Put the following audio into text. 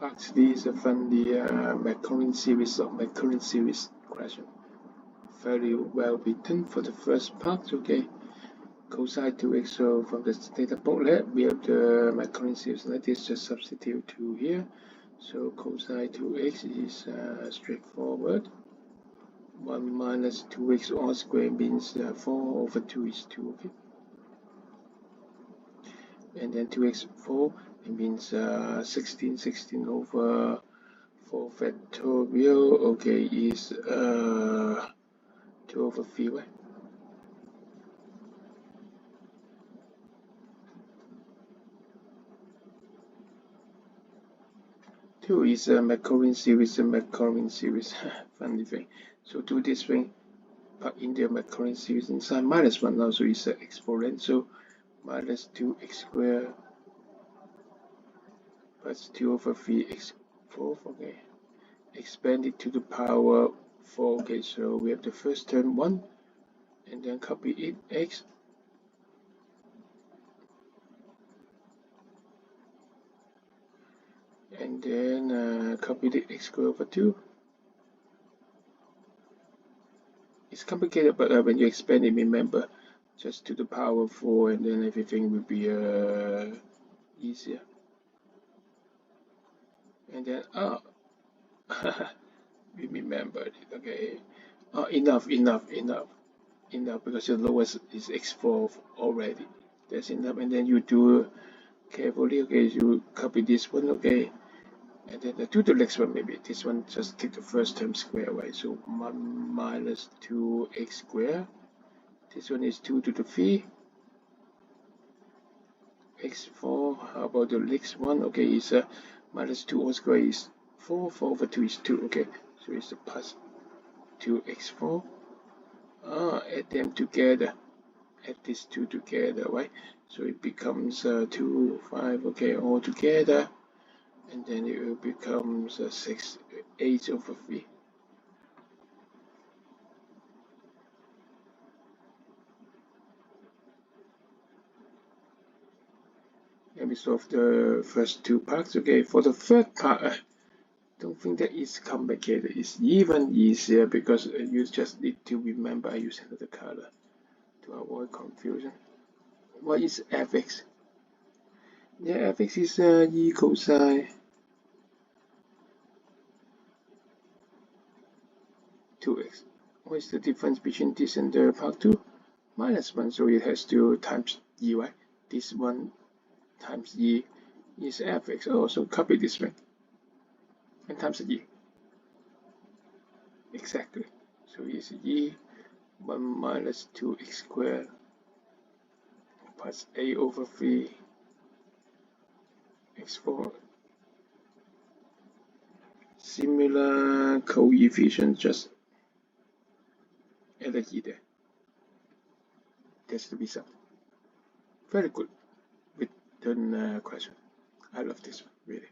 Part 3 is from the Maclaurin series of Maclaurin series question. Very well written for the first part. Okay, cosine 2x. So from the data booklet, we have the Maclaurin series. Let us just substitute 2 here. So cosine 2x is straightforward. 1 minus 2x all square means 4 over 2 is 2. Okay, and then 2x 4, it means 16 over 4 factorial, okay, is 2 over 3, right? Two is a Maclaurin series, funny thing. So do this thing, put in the Maclaurin series inside. Minus 1 also is an exponent, so minus 2x squared plus 2 over 3x fourth, okay. Expand it to the power 4, okay, so we have the first term 1, and then copy it, x, and then copy the x squared over 2. It's complicated, but when you expand it, remember, just to the power 4, and then everything will be easier. And then, we remembered it, okay. Enough, because the lowest is x4 already. That's enough, and then you do carefully, okay, you copy this one, okay, and then do the next one, maybe this one, just take the first term square, right? So 1 minus 2x squared, this one is 2 to the 3, x4, how about the next one, okay, is minus 2 all square is 4, 4 over 2 is 2, okay, so it's a plus 2x4, add them together, add these two together, right? So it becomes 2, 5, okay, all together, and then it will become 6, 8 over 3. And we solve the first two parts. Okay, for the third part, don't think that it's complicated. It's even easier because you just need to remember I use another color to avoid confusion. What is fx? Yeah, fx is e cosine 2x. What is the difference between this and the part 2? Minus 1, so it has to times e, right? This one times e is fx. Oh, so copy this one and times e. Exactly. So it's e 1 minus 2x squared plus a over 3 x4. Similar coefficient, just add a e there. That's the result. Very good written question. I love this one, really.